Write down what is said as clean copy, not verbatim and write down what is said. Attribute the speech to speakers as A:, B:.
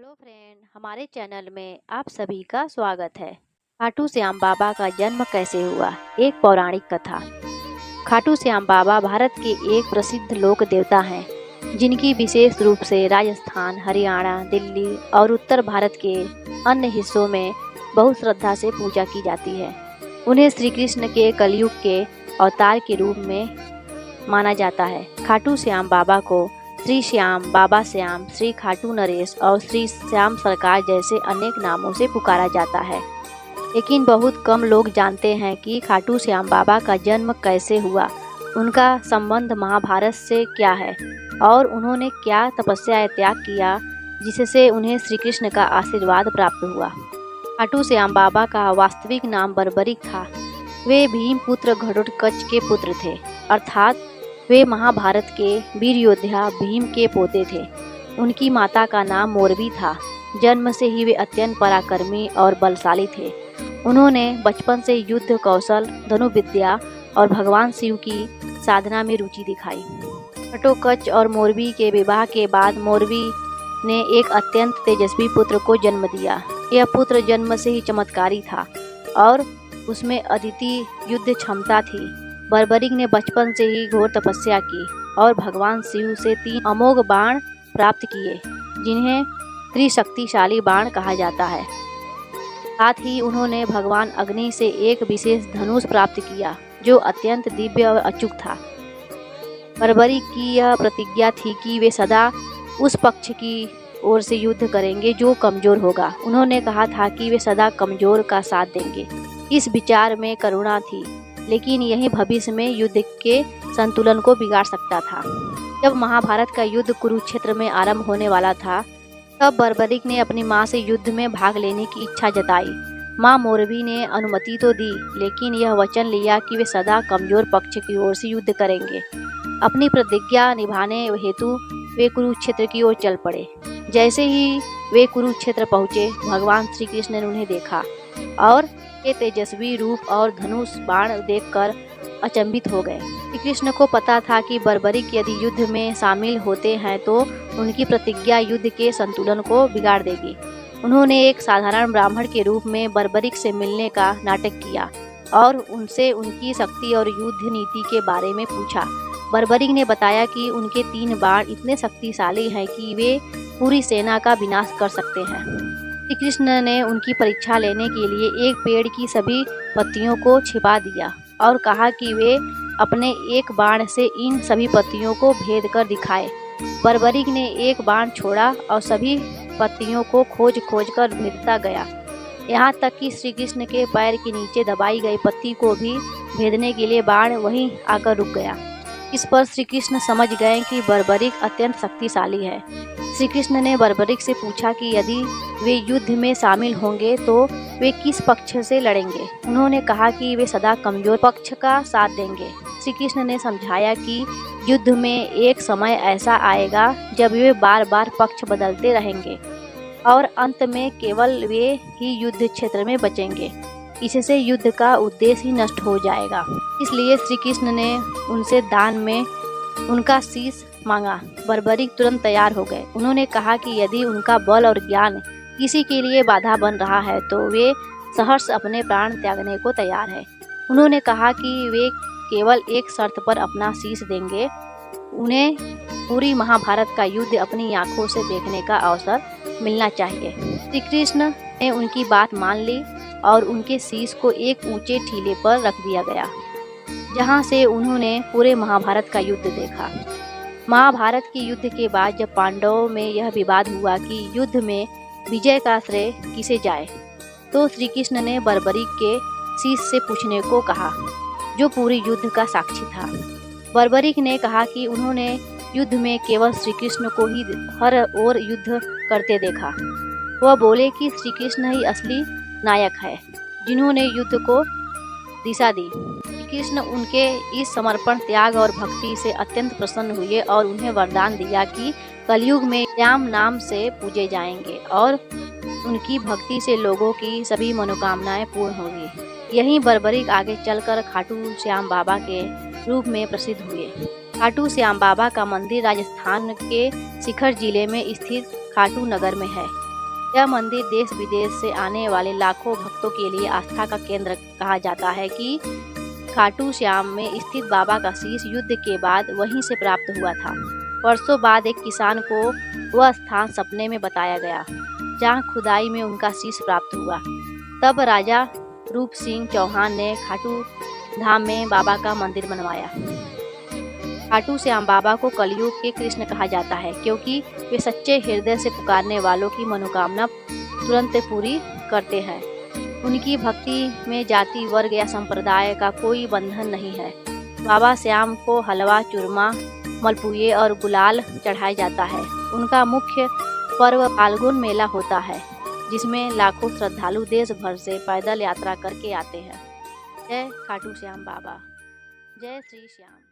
A: Hello friend, हमारे channel में आप सभी का स्वागत है। खाटू श्याम बाबा का जन्म कैसे हुआ, एक पौराणिक कथा। खाटू श्याम बाबा भारत के एक प्रसिद्ध लोक देवता हैं, जिनकी विशेष रूप से राजस्थान, हरियाणा, दिल्ली और उत्तर भारत के अन्य हिस्सों में बहुत श्रद्धा से पूजा की जाती है। उन्हें श्री कृष्ण के कलयुग के अवतार के रूप में माना जाता है। खाटू श्याम बाबा को श्री श्याम, बाबा श्याम, श्री खाटू नरेश और श्री श्याम सरकार जैसे अनेक नामों से पुकारा जाता है। लेकिन बहुत कम लोग जानते हैं कि खाटू श्याम बाबा का जन्म कैसे हुआ, उनका संबंध महाभारत से क्या है और उन्होंने क्या तपस्या त्याग किया जिससे उन्हें श्री कृष्ण का आशीर्वाद प्राप्त हुआ। खाटू श्याम बाबा का वास्तविक नाम बर्बरिक था। वे भीम पुत्र घटोत्कच के पुत्र थे, अर्थात वे महाभारत के वीर योद्धा भीम के पोते थे। उनकी माता का नाम मोरबी था। जन्म से ही वे अत्यंत पराक्रमी और बलशाली थे। उन्होंने बचपन से युद्ध कौशल, धनुर्विद्या और भगवान शिव की साधना में रुचि दिखाई। घटोत्कच और मोरबी के विवाह के बाद मोरबी ने एक अत्यंत तेजस्वी पुत्र को जन्म दिया। यह पुत्र जन्म से ही चमत्कारी था और उसमें अद्वितीय युद्ध क्षमता थी। बर्बरिक ने बचपन से ही घोर तपस्या की और भगवान शिव से 3 अमोघ बाण प्राप्त किए, जिन्हें त्रिशक्तिशाली बाण कहा जाता है। साथ ही उन्होंने भगवान अग्नि से एक विशेष धनुष प्राप्त किया, जो अत्यंत दिव्य और अचूक था। बर्बरिक की यह प्रतिज्ञा थी कि वे सदा उस पक्ष की ओर से युद्ध करेंगे जो कमजोर होगा। उन्होंने कहा था कि वे सदा कमजोर का साथ देंगे। इस विचार में करुणा थी, लेकिन यही भविष्य में युद्ध के संतुलन को बिगाड़ सकता था। जब महाभारत का युद्ध कुरुक्षेत्र में आरंभ होने वाला था, तब बर्बरिक ने अपनी मां से युद्ध में भाग लेने की इच्छा जताई। मां मोरबी ने अनुमति तो दी, लेकिन यह वचन लिया कि वे सदा कमजोर पक्ष की ओर से युद्ध करेंगे। अपनी प्रतिज्ञा निभाने हेतु वे कुरुक्षेत्र की ओर चल पड़े। जैसे ही वे कुरुक्षेत्र पहुंचे, भगवान श्री कृष्ण ने उन्हें देखा और के तेजस्वी रूप और धनुष बाण देखकर अचंभित हो गए। श्री कृष्ण को पता था कि बर्बरिक यदि युद्ध में शामिल होते हैं तो उनकी प्रतिज्ञा युद्ध के संतुलन को बिगाड़ देगी। उन्होंने एक साधारण ब्राह्मण के रूप में बर्बरिक से मिलने का नाटक किया और उनसे उनकी शक्ति और युद्ध नीति के बारे में पूछा। बर्बरिक ने बताया कि उनके 3 बाण इतने शक्तिशाली हैं कि वे पूरी सेना का विनाश कर सकते हैं। श्री कृष्ण ने उनकी परीक्षा लेने के लिए एक पेड़ की सभी पत्तियों को छिपा दिया और कहा कि वे अपने एक बाण से इन सभी पत्तियों को भेद कर दिखाए। बर्बरिक ने एक बाण छोड़ा और सभी पत्तियों को खोज कर भेदता गया, यहाँ तक कि श्री कृष्ण के पैर के नीचे दबाई गई पत्ती को भी भेदने के लिए बाण वहीं आकर रुक गया। इस पर श्री कृष्ण समझ गए कि बर्बरिक अत्यंत शक्तिशाली है। श्री कृष्ण ने बर्बरिक से पूछा कि यदि वे युद्ध में शामिल होंगे तो वे किस पक्ष से लड़ेंगे। उन्होंने कहा कि वे सदा कमजोर पक्ष का साथ देंगे। श्री कृष्ण ने समझाया कि युद्ध में एक समय ऐसा आएगा जब वे बार बार पक्ष बदलते रहेंगे और अंत में केवल वे ही युद्ध क्षेत्र में बचेंगे। इससे युद्ध का उद्देश्य ही नष्ट हो जाएगा। इसलिए श्री कृष्ण ने उनसे दान में उनका शीश मांगा। बर्बरिक तुरंत तैयार हो गए। उन्होंने कहा कि यदि उनका बल और ज्ञान किसी के लिए बाधा बन रहा है तो वे सहर्ष अपने प्राण त्यागने को तैयार है। उन्होंने कहा कि वे केवल एक शर्त पर अपना शीश देंगे। उन्हें पूरी महाभारत का युद्ध अपनी आंखों से देखने का अवसर मिलना चाहिए। श्री कृष्ण ने उनकी बात मान ली और उनके शीश को एक ऊंचे टीले पर रख दिया गया, जहां से उन्होंने पूरे महाभारत का युद्ध देखा। महाभारत के युद्ध के बाद जब पांडवों में यह विवाद हुआ कि युद्ध में विजय का श्रेय किसे जाए, तो श्री कृष्ण ने बर्बरिक के शीश से पूछने को कहा, जो पूरे युद्ध का साक्षी था। बर्बरिक ने कहा कि उन्होंने युद्ध में केवल श्री कृष्ण को ही हर ओर युद्ध करते देखा। वह बोले कि श्री कृष्ण ही असली नायक है, जिन्होंने युद्ध को दिशा दी। श्री कृष्ण उनके इस समर्पण, त्याग और भक्ति से अत्यंत प्रसन्न हुए और उन्हें वरदान दिया कि कलयुग में श्याम नाम से पूजे जाएंगे और उनकी भक्ति से लोगों की सभी मनोकामनाएं पूर्ण होगी। यहीं बर्बरिक आगे चलकर खाटू श्याम बाबा के रूप में प्रसिद्ध हुए। खाटू श्याम बाबा का मंदिर राजस्थान के शिखर जिले में स्थित खाटू नगर में है। यह मंदिर देश विदेश से आने वाले लाखों भक्तों के लिए आस्था का केंद्र कहा जाता है कि खाटू श्याम में स्थित बाबा का शीश युद्ध के बाद वहीं से प्राप्त हुआ था। वर्षों बाद एक किसान को वह स्थान सपने में बताया गया जहां खुदाई में उनका शीश प्राप्त हुआ। तब राजा रूप सिंह चौहान ने खाटू धाम में बाबा का मंदिर बनवाया। खाटू श्याम बाबा को कलयुग के कृष्ण कहा जाता है क्योंकि वे सच्चे हृदय से पुकारने वालों की मनोकामना तुरंत पूरी करते हैं। उनकी भक्ति में जाति, वर्ग या संप्रदाय का कोई बंधन नहीं है। बाबा श्याम को हलवा, चूरमा, मलपुए और गुलाल चढ़ाया जाता है। उनका मुख्य पर्व फाल्गुन मेला होता है जिसमें लाखों श्रद्धालु देश भर से पैदल यात्रा करके आते हैं। जय खाटू श्याम बाबा, जय श्री श्याम।